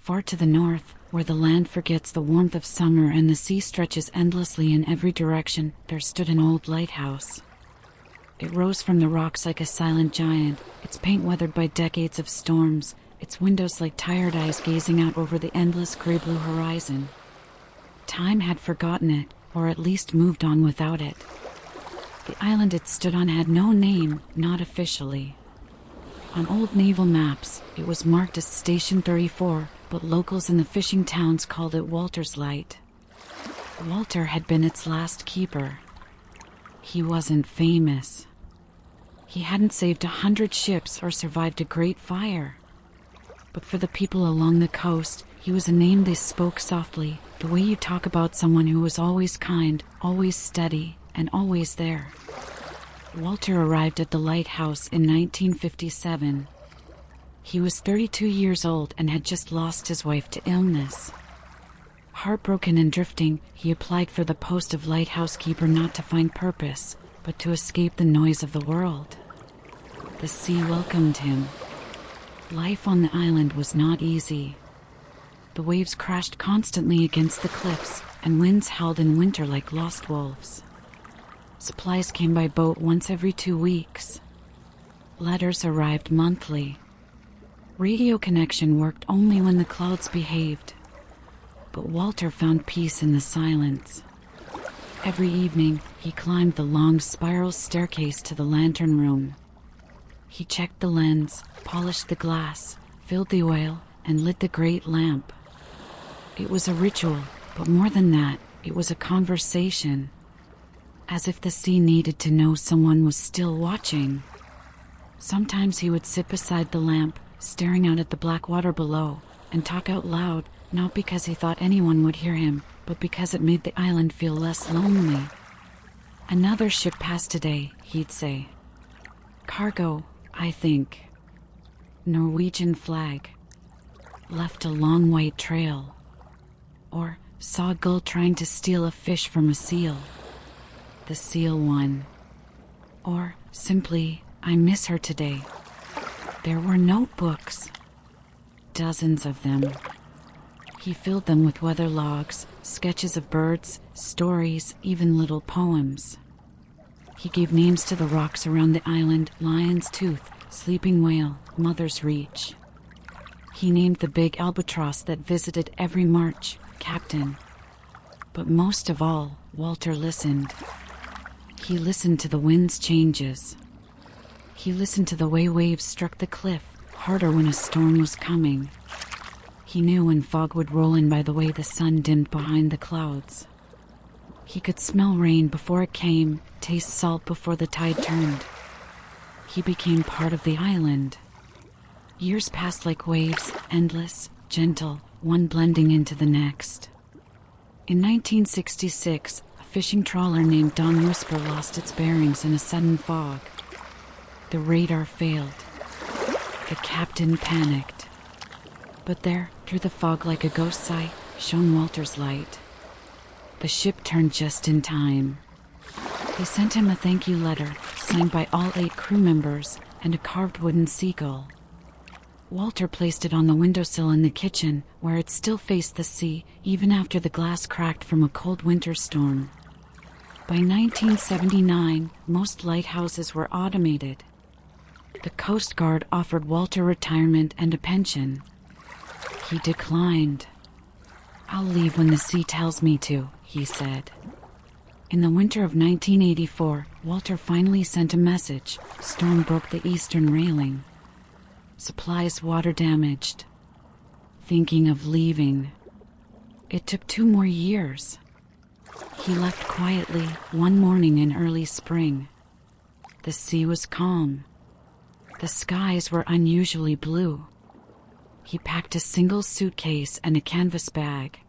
Far to the north, where the land forgets the warmth of summer and the sea stretches endlessly in every direction, there stood an old lighthouse. It rose from the rocks like a silent giant, its paint weathered by decades of storms, its windows like tired eyes gazing out over the endless gray-blue horizon. Time had forgotten it, or at least moved on without it. The island it stood on had no name, not officially. On old naval maps, it was marked as Station 34, but locals in the fishing towns called it Walter's Light. Walter had been its last keeper. He wasn't famous. He hadn't saved 100 ships or survived a great fire. But for the people along the coast, he was a name they spoke softly, the way you talk about someone who was always kind, always steady, and always there. Walter arrived at the lighthouse in 1957. He was 32 years old and had just lost his wife to illness. Heartbroken and drifting, he applied for the post of lighthouse keeper not to find purpose, but to escape the noise of the world. The sea welcomed him. Life on the island was not easy. The waves crashed constantly against the cliffs, and winds howled in winter like lost wolves. Supplies came by boat once every 2 weeks. Letters arrived monthly. Radio connection worked only when the clouds behaved. But Walter found peace in the silence. Every evening, he climbed the long spiral staircase to the lantern room. He checked the lens, polished the glass, filled the oil, and lit the great lamp. It was a ritual, but more than that, it was a conversation. As if the sea needed to know someone was still watching. Sometimes he would sit beside the lamp, staring out at the black water below, and talk out loud, not because he thought anyone would hear him, but because it made the island feel less lonely. "Another ship passed today," he'd say. "Cargo, I think. Norwegian flag. Left a long white trail." Or, "Saw a gull trying to steal a fish from a seal. The seal won." Or, simply, "I miss her today." There were notebooks. Dozens of them. He filled them with weather logs, sketches of birds, stories, even little poems. He gave names to the rocks around the island: Lion's Tooth, Sleeping Whale, Mother's Reach. He named the big albatross that visited every March, Captain. But most of all, Walter listened. He listened to the wind's changes. He listened to the way waves struck the cliff, harder when a storm was coming. He knew when fog would roll in by the way the sun dimmed behind the clouds. He could smell rain before it came, taste salt before the tide turned. He became part of the island. Years passed like waves, endless, gentle, one blending into the next. In 1966, a fishing trawler named Dawn Whisper lost its bearings in a sudden fog. The radar failed. The captain panicked. But there, through the fog like a ghost sight, shone Walter's light. The ship turned just in time. They sent him a thank you letter, signed by all 8 crew members, and a carved wooden seagull. Walter placed it on the windowsill in the kitchen, where it still faced the sea, even after the glass cracked from a cold winter storm. By 1979, most lighthouses were automated. The Coast Guard offered Walter retirement and a pension. He declined. "I'll leave when the sea tells me to," he said. In the winter of 1984, Walter finally sent a message. Storm broke the eastern railing. Supplies water damaged. Thinking of leaving. It took 2 more years. He left quietly one morning in early spring. The sea was calm. The skies were unusually blue. He packed a single suitcase and a canvas bag.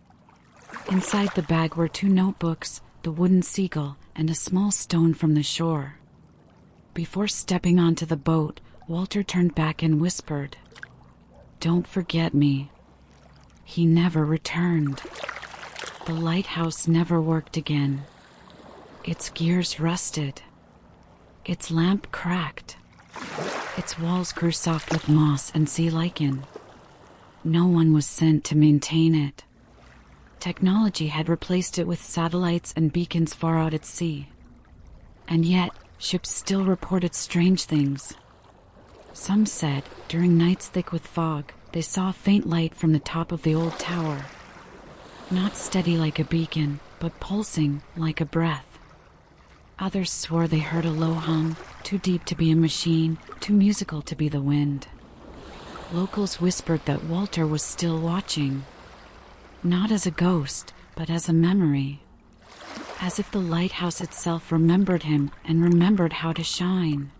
Inside the bag were 2 notebooks, the wooden seagull, and a small stone from the shore. Before stepping onto the boat, Walter turned back and whispered, "Don't forget me." He never returned. The lighthouse never worked again. Its gears rusted. Its lamp cracked. Its walls grew soft with moss and sea lichen. No one was sent to maintain it. Technology had replaced it with satellites and beacons far out at sea. And yet, ships still reported strange things. Some said, during nights thick with fog, they saw a faint light from the top of the old tower. Not steady like a beacon, but pulsing like a breath. Others swore they heard a low hum, too deep to be a machine, too musical to be the wind. Locals whispered that Walter was still watching. Not as a ghost, but as a memory. As if the lighthouse itself remembered him and remembered how to shine.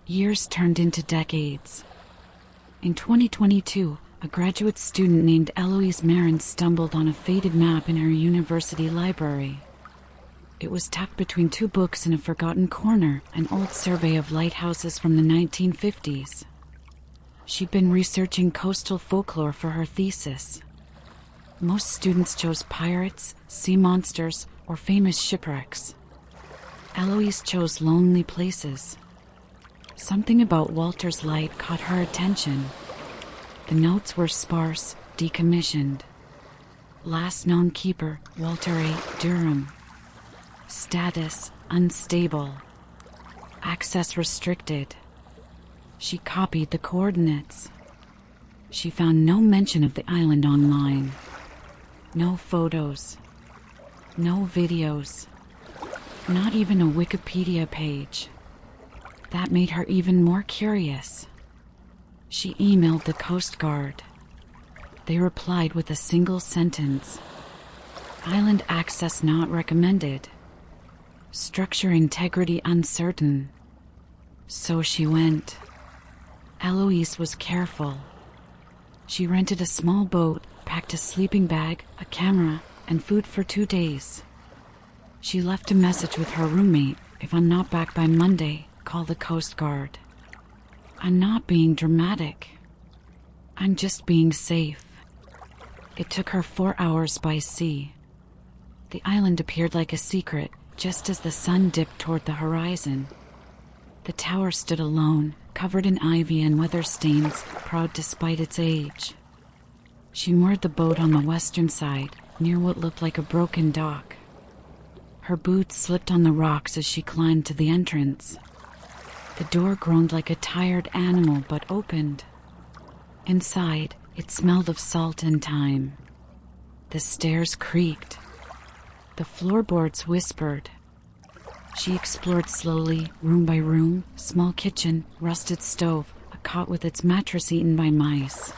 Years turned into decades. In 2022, a graduate student named Eloise Marin stumbled on a faded map in her university library. It was tucked between two books in a forgotten corner, an old survey of lighthouses from the 1950s. She'd been researching coastal folklore for her thesis. Most students chose pirates, sea monsters, or famous shipwrecks. Eloise chose lonely places. Something about Walter's light caught her attention. The notes were sparse, decommissioned. Last known keeper, Walter A. Durham. Status, unstable. Access restricted. She copied the coordinates. She found no mention of the island online. No photos. No videos. Not even a Wikipedia page. That made her even more curious. She emailed the Coast Guard. They replied with a single sentence. Island access not recommended. Structure integrity uncertain. So she went. Eloise was careful. She rented a small boat, packed a sleeping bag, a camera, and food for 2 days. She left a message with her roommate, "If I'm not back by Monday, call the Coast Guard." I'm not being dramatic. I'm just being safe. It took her 4 hours by sea. The island appeared like a secret, just as the sun dipped toward the horizon. The tower stood alone, covered in ivy and weather stains, proud despite its age. She moored the boat on the western side, near what looked like a broken dock. Her boots slipped on the rocks as she climbed to the entrance. The door groaned like a tired animal but opened. Inside, it smelled of salt and thyme. The stairs creaked. The floorboards whispered. She explored slowly, room by room, small kitchen, rusted stove, a cot with its mattress eaten by mice.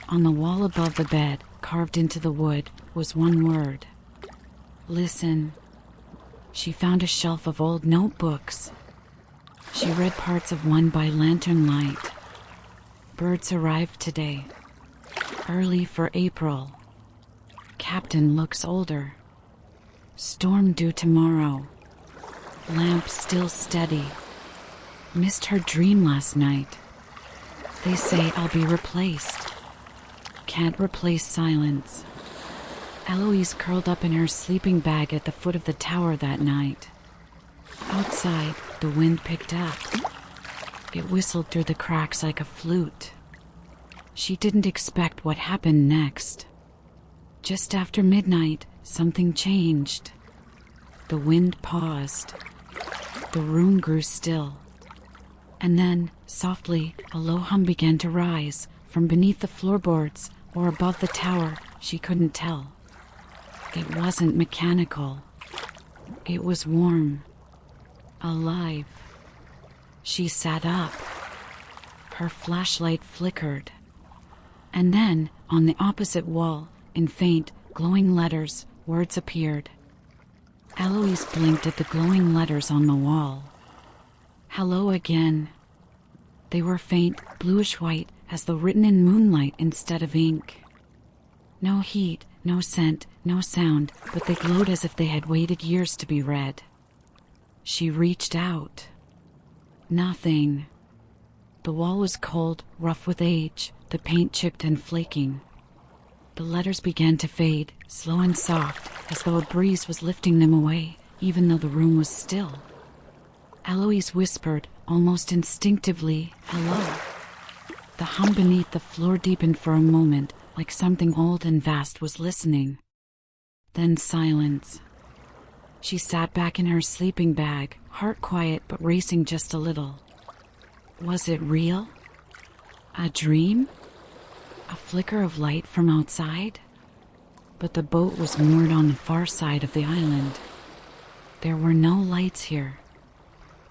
On the wall above the bed, carved into the wood, was one word. Listen. She found a shelf of old notebooks. She read parts of one by lantern light. Birds arrived today. Early for April. Captain looks older. Storm due tomorrow. Lamp still steady. Missed her dream last night. They say I'll be replaced. Can't replace silence. Eloise curled up in her sleeping bag at the foot of the tower that night. Outside, the wind picked up. It whistled through the cracks like a flute. She didn't expect what happened next. Just after midnight, something changed. The wind paused. The room grew still. And then, softly, a low hum began to rise, from beneath the floorboards or above the tower, she couldn't tell. It wasn't mechanical. It was warm. Alive. She sat up. Her flashlight flickered. And then, on the opposite wall, in faint, glowing letters, words appeared. Eloise blinked at the glowing letters on the wall. Hello again. They were faint, bluish-white, as though written in moonlight instead of ink. No heat, no scent, no sound, but they glowed as if they had waited years to be read. She reached out. Nothing. The wall was cold, rough with age, the paint chipped and flaking. The letters began to fade, slow and soft, as though a breeze was lifting them away, even though the room was still. Eloise whispered, almost instinctively, "Hello." The hum beneath the floor deepened for a moment, like something old and vast was listening. Then silence. She sat back in her sleeping bag, heart quiet but racing just a little. Was it real? A dream? A flicker of light from outside? But the boat was moored on the far side of the island. There were no lights here.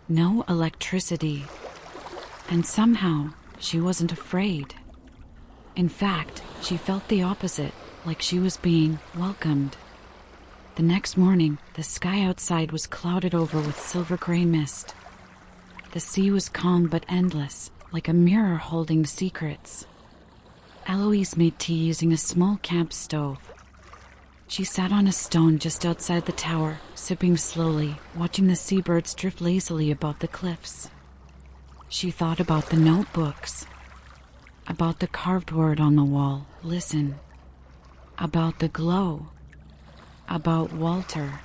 No electricity. And somehow, she wasn't afraid. In fact, she felt the opposite, like she was being welcomed. The next morning, the sky outside was clouded over with silver-gray mist. The sea was calm but endless, like a mirror holding secrets. Eloise made tea using a small camp stove. She sat on a stone just outside the tower, sipping slowly, watching the seabirds drift lazily above the cliffs. She thought about the notebooks, about the carved word on the wall, listen, about the glow, about Walter.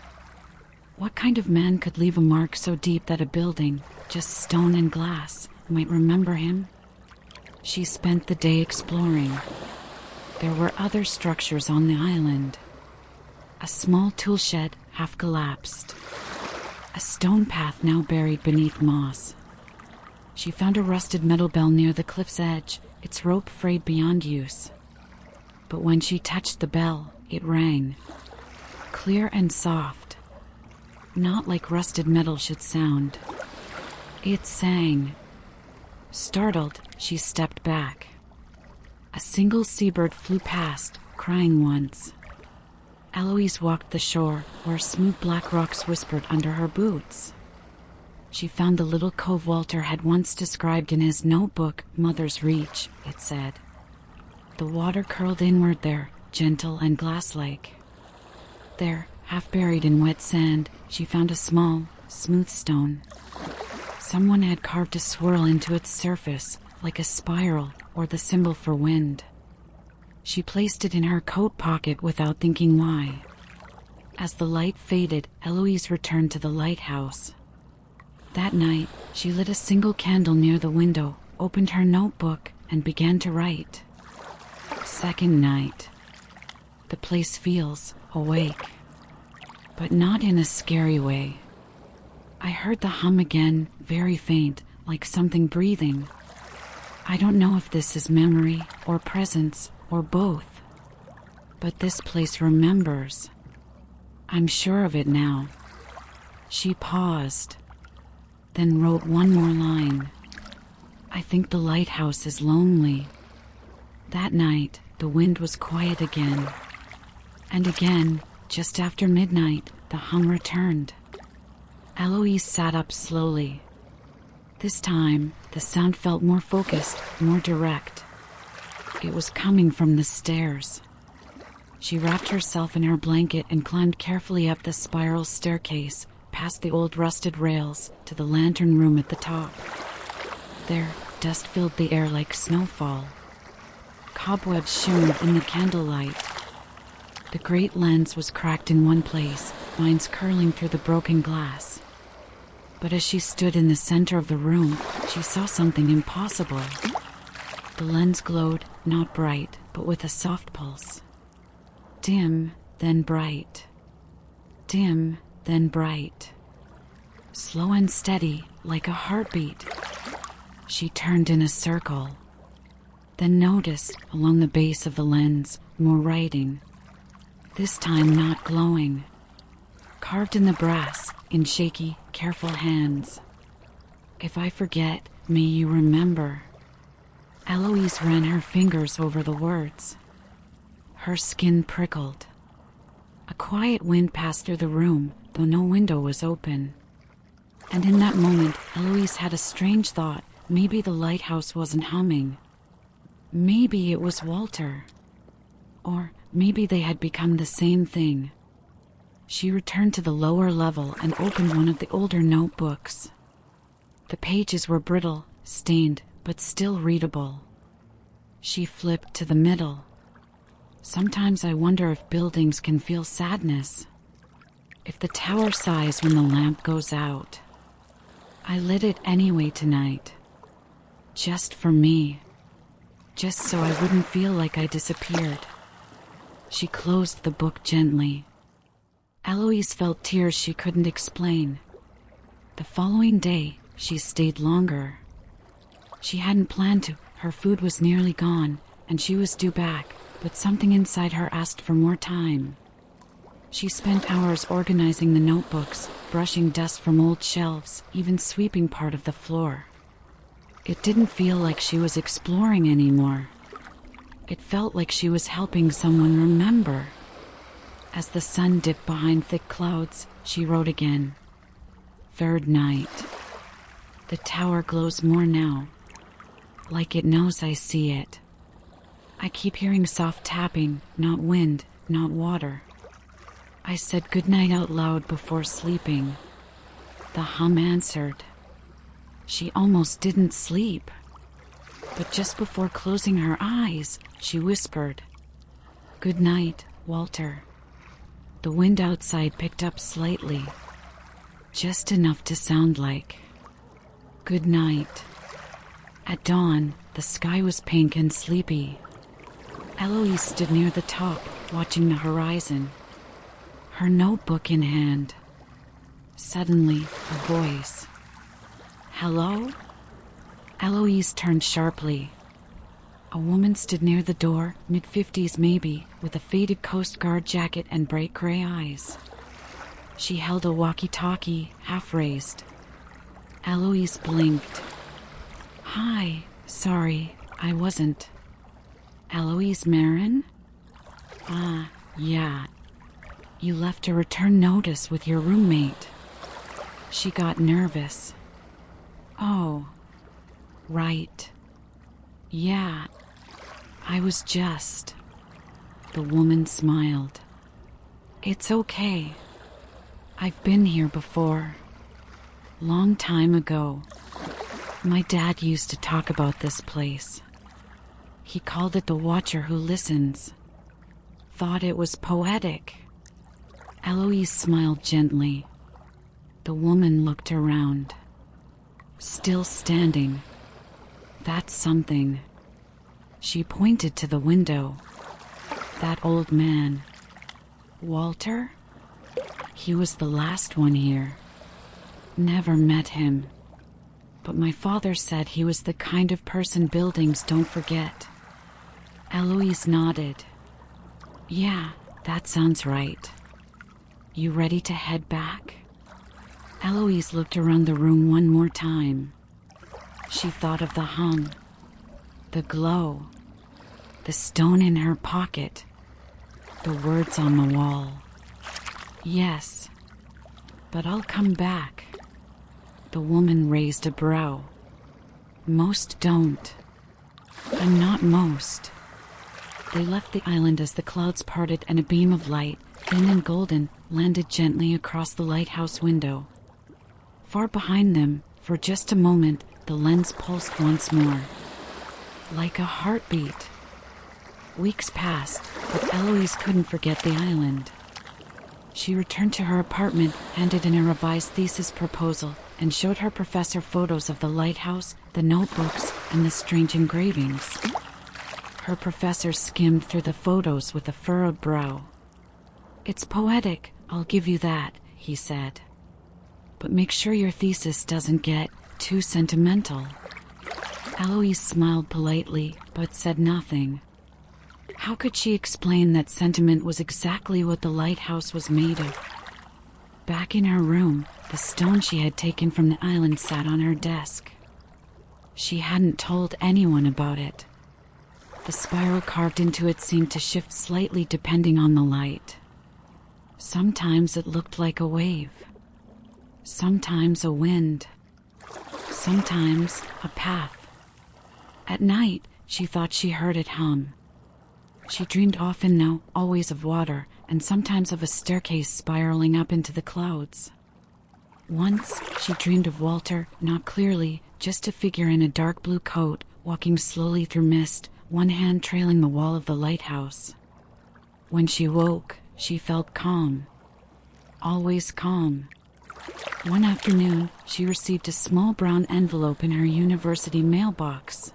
What kind of man could leave a mark so deep that a building, just stone and glass, might remember him? She spent the day exploring. There were other structures on the island. A small tool shed, half collapsed. A stone path now buried beneath moss. She found a rusted metal bell near the cliff's edge, its rope frayed beyond use. But when she touched the bell, it rang. Clear and soft. Not like rusted metal should sound. It sang. Startled, she stepped back. A single seabird flew past, crying once. Eloise walked the shore, where smooth black rocks whispered under her boots. She found the little cove Walter had once described in his notebook, Mother's Reach, it said. The water curled inward there, gentle and glass-like. There, half buried in wet sand, she found a small, smooth stone. Someone had carved a swirl into its surface, like a spiral or the symbol for wind. She placed it in her coat pocket without thinking why. As the light faded, Eloise returned to the lighthouse. That night, she lit a single candle near the window, opened her notebook, and began to write. Second night. The place feels awake, but not in a scary way. I heard the hum again, very faint, like something breathing. I don't know if this is memory or presence or both, but this place remembers. I'm sure of it now. She paused, then wrote one more line. I think the lighthouse is lonely. That night, the wind was quiet again. And again, just after midnight, the hum returned. Eloise sat up slowly. This time, the sound felt more focused, more direct. It was coming from the stairs. She wrapped herself in her blanket and climbed carefully up the spiral staircase, past the old rusted rails, to the lantern room at the top. There, dust filled the air like snowfall. Cobwebs shimmered in the candlelight. The great lens was cracked in one place, vines curling through the broken glass. But as she stood in the center of the room, she saw something impossible. The lens glowed, not bright, but with a soft pulse. Dim, then bright. Dim, then bright. Slow and steady, like a heartbeat. She turned in a circle. Then noticed, along the base of the lens, more writing. This time not glowing. Carved in the brass, in shaky, careful hands. If I forget, may you remember. Eloise ran her fingers over the words. Her skin prickled. A quiet wind passed through the room, though no window was open. And in that moment, Eloise had a strange thought. Maybe the lighthouse wasn't humming. Maybe it was Walter. Or maybe they had become the same thing. She returned to the lower level and opened one of the older notebooks. The pages were brittle, stained, but still readable. She flipped to the middle. Sometimes I wonder if buildings can feel sadness. If the tower sighs when the lamp goes out. I lit it anyway tonight. Just for me. just so I wouldn't feel like I disappeared. She closed the book gently. Eloise felt tears she couldn't explain. The following day, she stayed longer. She hadn't planned to. Her food was nearly gone, and she was due back, but something inside her asked for more time. She spent hours organizing the notebooks, brushing dust from old shelves, even sweeping part of the floor. It didn't feel like she was exploring anymore. It felt like she was helping someone remember. As the sun dipped behind thick clouds, she wrote again. Third night. The tower glows more now, like it knows I see it. I keep hearing soft tapping, not wind, not water. I said goodnight out loud before sleeping. The hum answered. She almost didn't sleep. But just before closing her eyes, she whispered, "Good night, Walter." The wind outside picked up slightly, just enough to sound like, "Good night." At dawn, the sky was pink and sleepy. Eloise stood near the top, watching the horizon, her notebook in hand. Suddenly, a voice. "Hello?" Eloise turned sharply. A woman stood near the door, mid-50s maybe, with a faded Coast Guard jacket and bright gray eyes. She held a walkie-talkie, half-raised. Eloise blinked. "Hi, sorry, I wasn't." "Eloise Marin?" "Ah, yeah. You left a return notice with your roommate." She got nervous. "Oh, right. Yeah, I was just..." The woman smiled. "It's okay. I've been here before. Long time ago. My dad used to talk about this place. He called it the Watcher Who Listens. Thought it was poetic." Eloise smiled gently. The woman looked around. Still standing. "That's something." She pointed to the window. "That old man. Walter? He was the last one here. Never met him. But my father said he was the kind of person buildings don't forget." Eloise nodded. "Yeah, that sounds right. You ready to head back?" Eloise looked around the room one more time. She thought of the hum, the glow, the stone in her pocket, the words on the wall. "Yes, but I'll come back." The woman raised a brow. "Most don't." "I'm not most." They left the island as the clouds parted and a beam of light, thin and golden, landed gently across the lighthouse window. Far behind them, for just a moment, the lens pulsed once more. Like a heartbeat. Weeks passed, but Eloise couldn't forget the island. She returned to her apartment, handed in a revised thesis proposal, and showed her professor photos of the lighthouse, the notebooks, and the strange engravings. Her professor skimmed through the photos with a furrowed brow. "It's poetic, I'll give you that," he said. "But make sure your thesis doesn't get too sentimental." Eloise smiled politely, but said nothing. How could she explain that sentiment was exactly what the lighthouse was made of? Back in her room, the stone she had taken from the island sat on her desk. She hadn't told anyone about it. The spiral carved into it seemed to shift slightly depending on the light. Sometimes it looked like a wave. Sometimes a wind. Sometimes a path. At night, she thought she heard it hum. She dreamed often now, always of water, and sometimes of a staircase spiraling up into the clouds. Once, she dreamed of Walter, not clearly, just a figure in a dark blue coat, walking slowly through mist, one hand trailing the wall of the lighthouse. When she woke, she felt calm. Always calm. One afternoon, she received a small brown envelope in her university mailbox.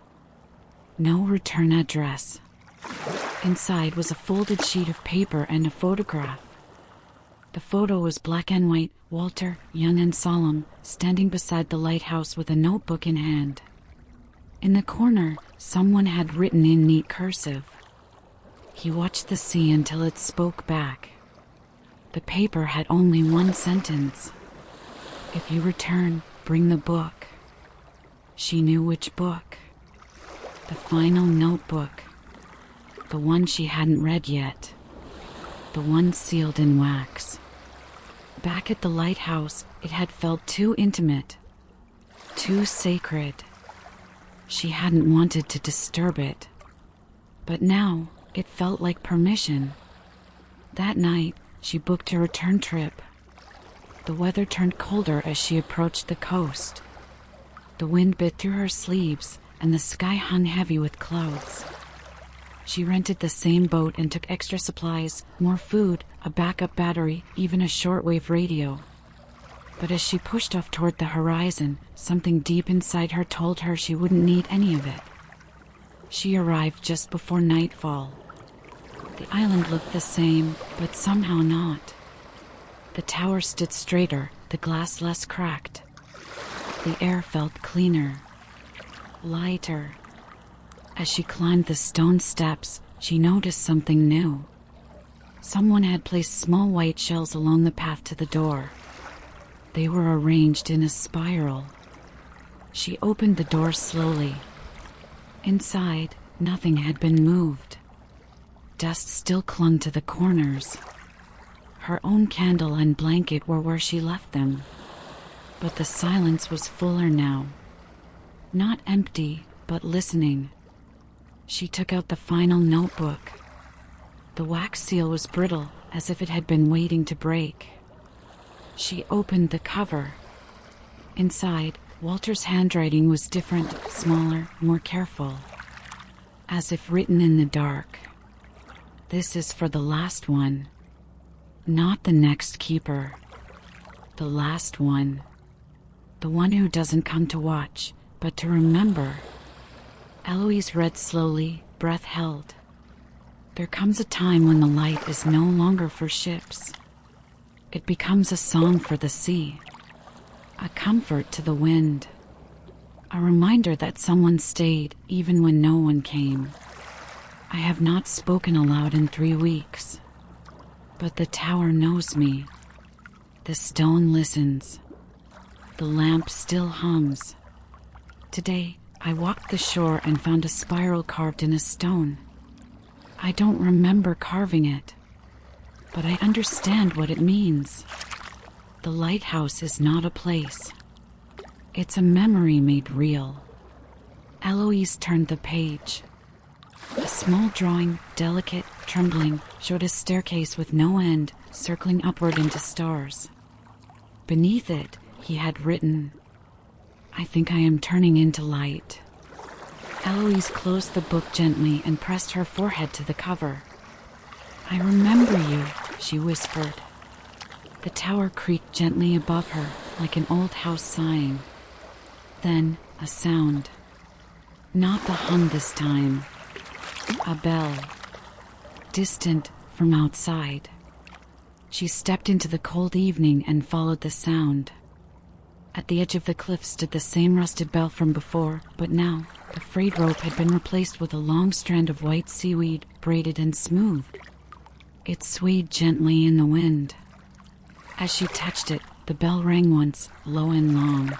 no return address. Inside was a folded sheet of paper and a photograph. The photo was black and white, Walter, young and solemn, standing beside the lighthouse with a notebook in hand. In the corner, someone had written in neat cursive. He watched the sea until it spoke back. The paper had only one sentence. If you return, bring the book. She knew which book. The final notebook. The one she hadn't read yet. The one sealed in wax. Back at the lighthouse, it had felt too intimate, too sacred. She hadn't wanted to disturb it. But now, it felt like permission. That night, she booked a return trip. The weather turned colder as she approached the coast. The wind bit through her sleeves, and the sky hung heavy with clouds. She rented the same boat and took extra supplies, more food, a backup battery, even a shortwave radio. But as she pushed off toward the horizon, something deep inside her told her she wouldn't need any of it. She arrived just before nightfall. The island looked the same, but somehow not. The tower stood straighter, the glass less cracked. The air felt cleaner, lighter. As she climbed the stone steps, she noticed something new. Someone had placed small white shells along the path to the door. They were arranged in a spiral. She opened the door slowly. Inside, nothing had been moved. Dust still clung to the corners. Her own candle and blanket were where she left them. But the silence was fuller now. Not empty, but listening. She took out the final notebook. The wax seal was brittle, as if it had been waiting to break. She opened the cover. Inside, Walter's handwriting was different, smaller, more careful. As if written in the dark. This is for the last one. Not the next keeper. The last one. The one who doesn't come to watch, but to remember. Eloise read slowly, breath held. There comes a time when the light is no longer for ships. It becomes a song for the sea, a comfort to the wind, a reminder that someone stayed even when no one came. I have not spoken aloud in 3 weeks, but the tower knows me. The stone listens. The lamp still hums. Today, I walked the shore and found a spiral carved in a stone. I don't remember carving it, but I understand what it means. The lighthouse is not a place. It's a memory made real. Eloise turned the page. A small drawing, delicate, trembling, showed a staircase with no end, circling upward into stars. Beneath it, he had written, I think I am turning into light. Eloise closed the book gently and pressed her forehead to the cover. I remember you, she whispered. The tower creaked gently above her, like an old house sighing. Then, a sound. Not the hum this time. A bell. Distant from outside. She stepped into the cold evening and followed the sound. At the edge of the cliff stood the same rusted bell from before, but now the frayed rope had been replaced with a long strand of white seaweed, braided and smooth. It swayed gently in the wind. As she touched it, the bell rang once, low and long.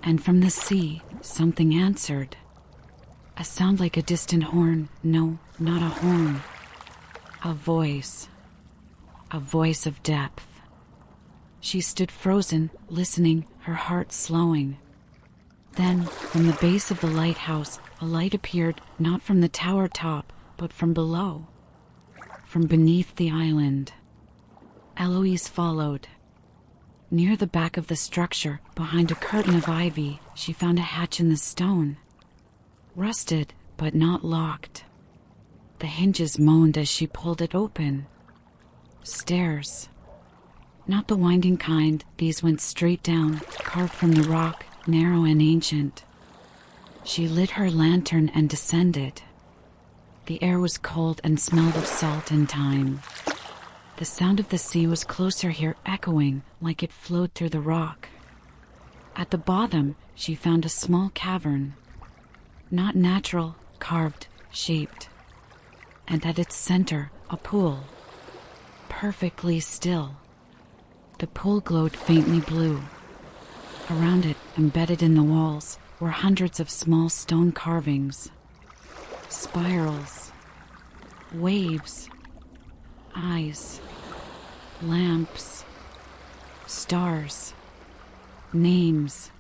And from the sea, something answered. A sound like a distant horn. No, not a horn. A voice. A voice of depth. She stood frozen, listening, her heart slowing. Then, from the base of the lighthouse, a light appeared, not from the tower top, but from below. From beneath the island. Eloise followed. Near the back of the structure, behind a curtain of ivy, she found a hatch in the stone. Rusted, but not locked. The hinges moaned as she pulled it open. Stairs. Not the winding kind, these went straight down, carved from the rock, narrow and ancient. She lit her lantern and descended. The air was cold and smelled of salt and thyme. The sound of the sea was closer here, echoing like it flowed through the rock. At the bottom, she found a small cavern. Not natural, carved, shaped. And at its center, a pool. Perfectly still. The pool glowed faintly blue. Around it, embedded in the walls, were hundreds of small stone carvings. Spirals. Waves. Eyes. Lamps. Stars. Names.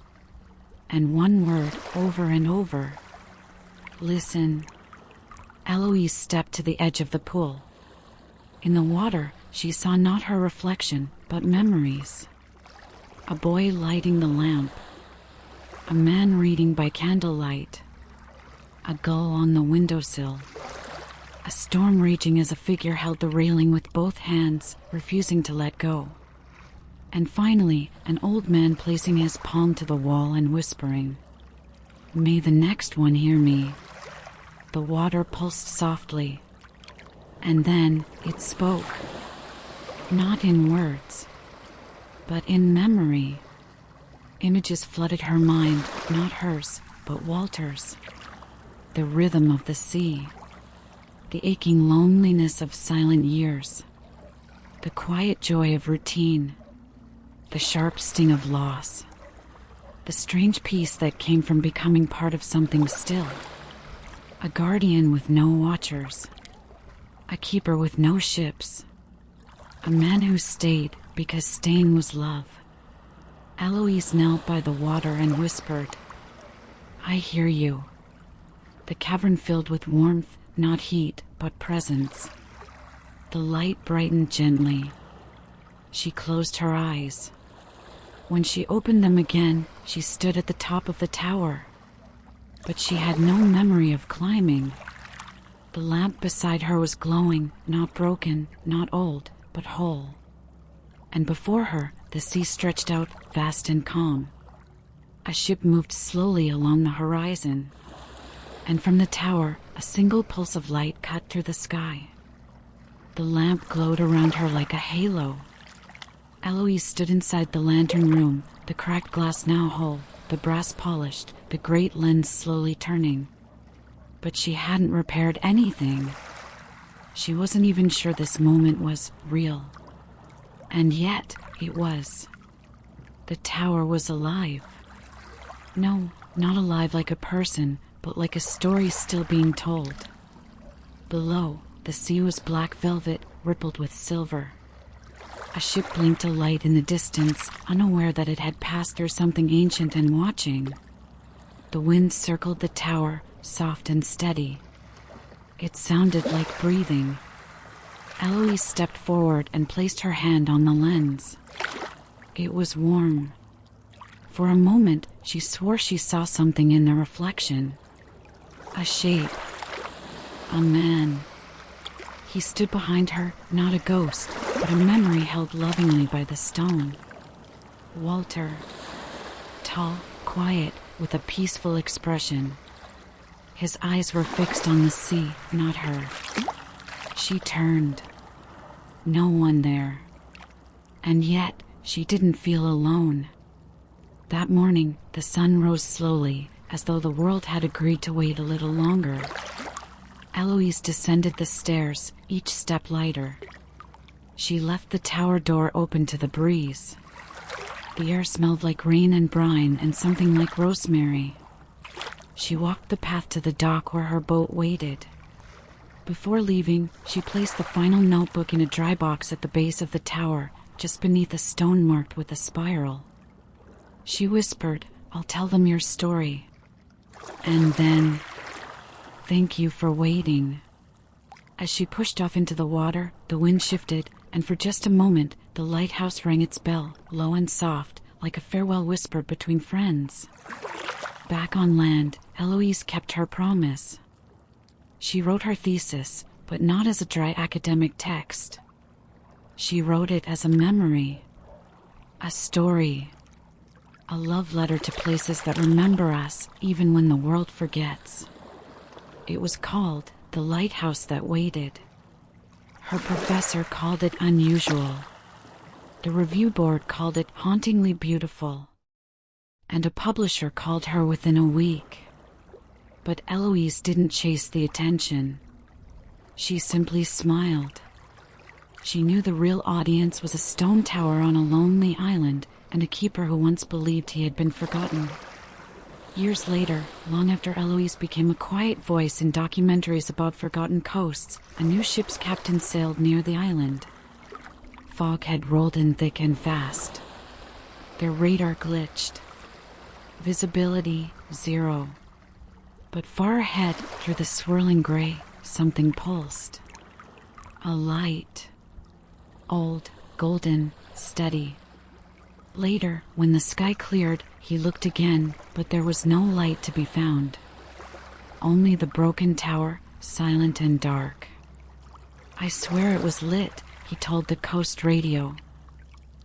And one word over and over. Listen. Eloise stepped to the edge of the pool. In the water, she saw not her reflection, but memories. A boy lighting the lamp. A man reading by candlelight. A gull on the windowsill. A storm raging as a figure held the railing with both hands, refusing to let go. And finally, an old man placing his palm to the wall and whispering, "May the next one hear me." The water pulsed softly. And then it spoke. Not in words, but in memory. Images flooded her mind, not hers, but Walter's. The rhythm of the sea. The aching loneliness of silent years. The quiet joy of routine. The sharp sting of loss. The strange peace that came from becoming part of something still. A guardian with no watchers. A keeper with no ships. A man who stayed because staying was love. Eloise knelt by the water and whispered, "I hear you." The cavern filled with warmth, not heat, but presence. The light brightened gently. She closed her eyes. When she opened them again, she stood at the top of the tower. But she had no memory of climbing. The lamp beside her was glowing, not broken, not old, but whole. And before her, the sea stretched out, vast and calm. A ship moved slowly along the horizon. And from the tower, a single pulse of light cut through the sky. The lamp glowed around her like a halo. Eloise stood inside the lantern room, the cracked glass now whole, the brass polished, the great lens slowly turning. But she hadn't repaired anything. She wasn't even sure this moment was real. And yet, it was. The tower was alive. No, not alive like a person, but like a story still being told. Below, the sea was black velvet, rippled with silver. A ship blinked a light in the distance, unaware that it had passed through something ancient and watching. The wind circled the tower, soft and steady. It sounded like breathing. Eloise stepped forward and placed her hand on the lens. It was warm. For a moment, she swore she saw something in the reflection. A shape. A man. He stood behind her, not a ghost, but a memory held lovingly by the stone. Walter. Tall, quiet, with a peaceful expression. His eyes were fixed on the sea, not her. She turned. No one there. And yet, she didn't feel alone. That morning, the sun rose slowly, as though the world had agreed to wait a little longer. Eloise descended the stairs, each step lighter. She left the tower door open to the breeze. The air smelled like rain and brine and something like rosemary. She walked the path to the dock where her boat waited. Before leaving, she placed the final notebook in a dry box at the base of the tower, just beneath a stone marked with a spiral. She whispered, "I'll tell them your story." And then, "Thank you for waiting." As she pushed off into the water, the wind shifted, and for just a moment, the lighthouse rang its bell, low and soft, like a farewell whisper between friends. Back on land, Eloise kept her promise. She wrote her thesis, but not as a dry academic text. She wrote it as a memory, a story, A love letter to places that remember us, even when the world forgets. It was called The Lighthouse That Waited. Her professor called it unusual. The review board called it hauntingly beautiful. And a publisher called her within a week. But Eloise didn't chase the attention. She simply smiled. She knew the real audience was a stone tower on a lonely island and a keeper who once believed he had been forgotten. Years later, long after Eloise became a quiet voice in documentaries about forgotten coasts, a new ship's captain sailed near the island. Fog had rolled in thick and fast. Their radar glitched. Visibility, 0. But far ahead, through the swirling gray, something pulsed. A light. Old, golden, steady. Later, when the sky cleared, he looked again, but there was no light to be found. Only the broken tower, silent and dark. "I swear it was lit," he told the coast radio.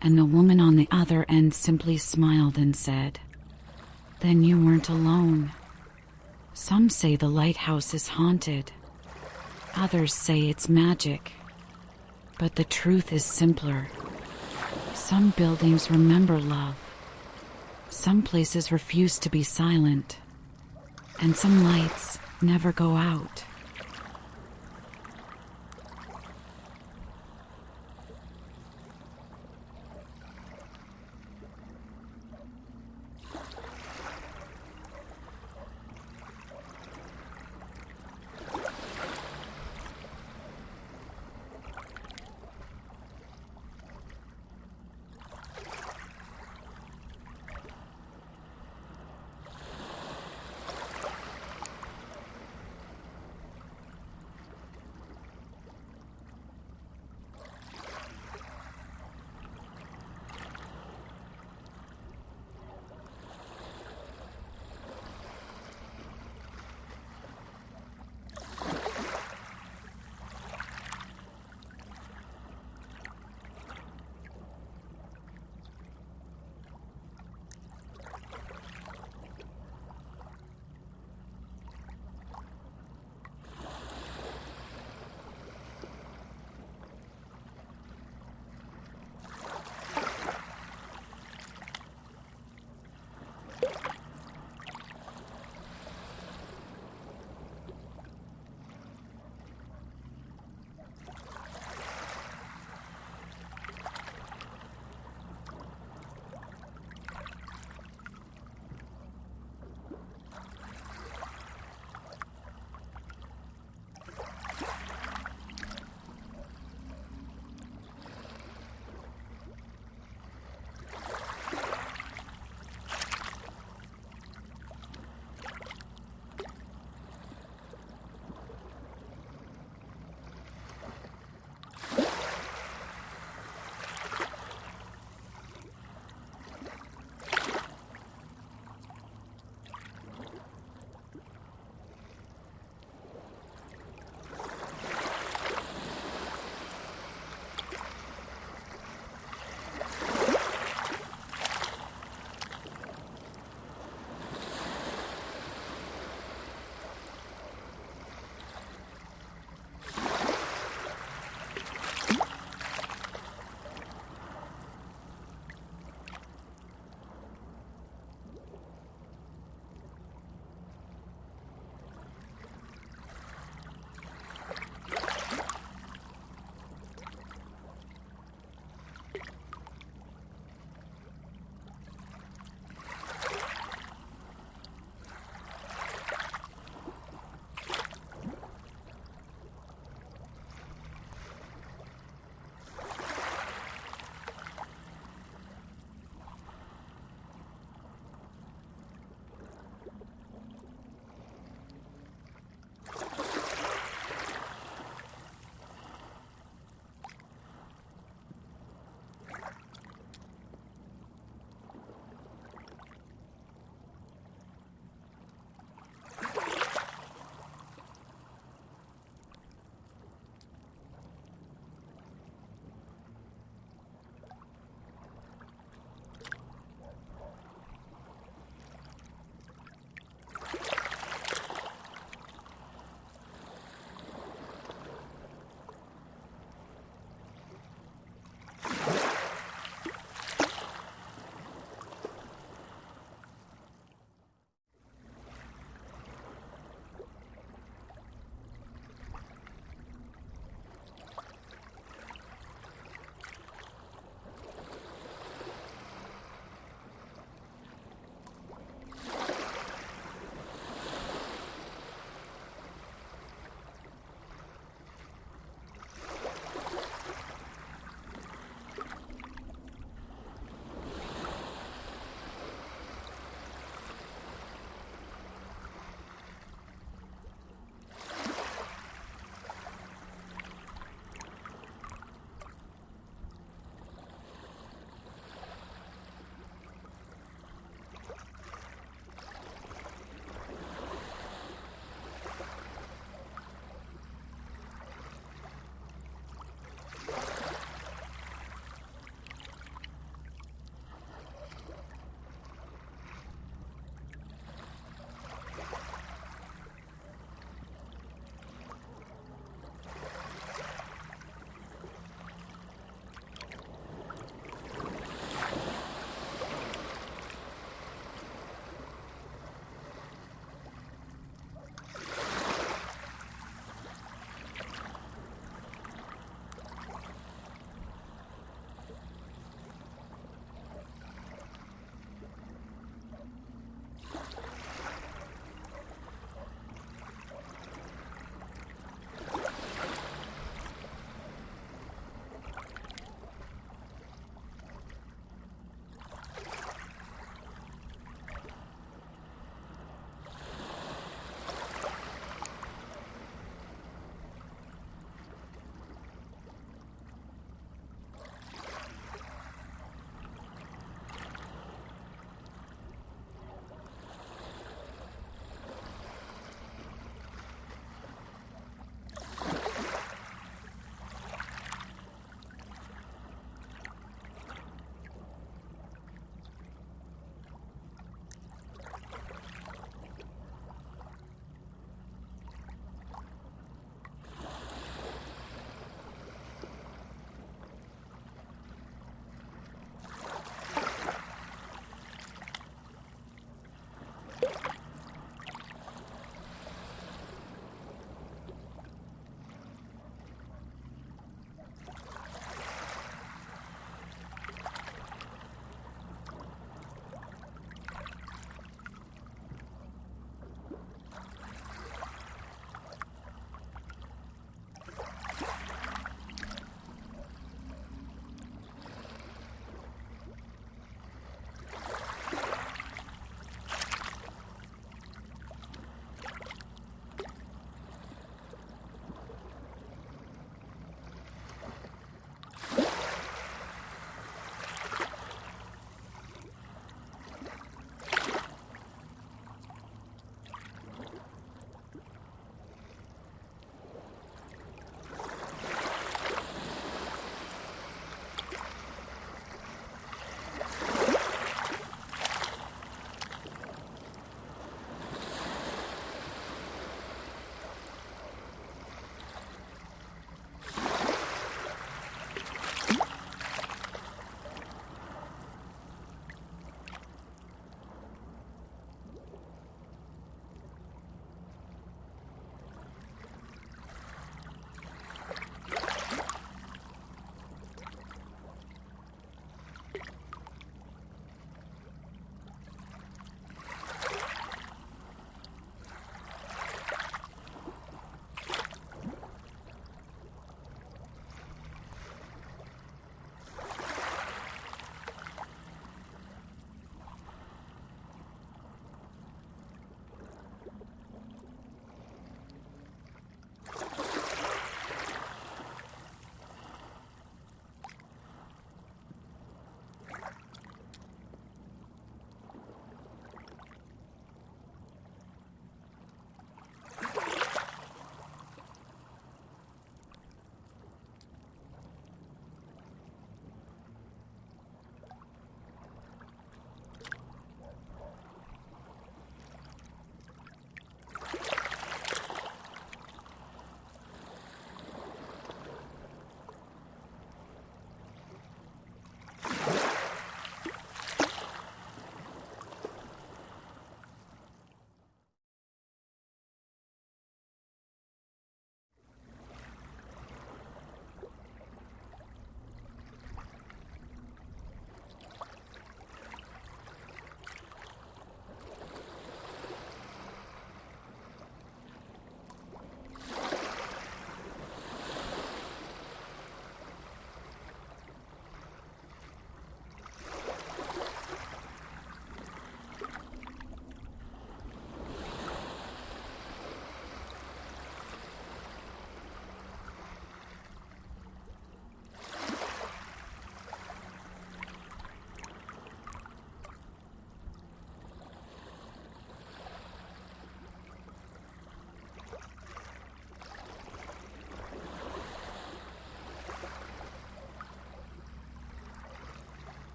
And the woman on the other end simply smiled and said, "Then you weren't alone." Some say the lighthouse is haunted. Others say it's magic. But the truth is simpler. Some buildings remember love. Some places refuse to be silent. And some lights never go out.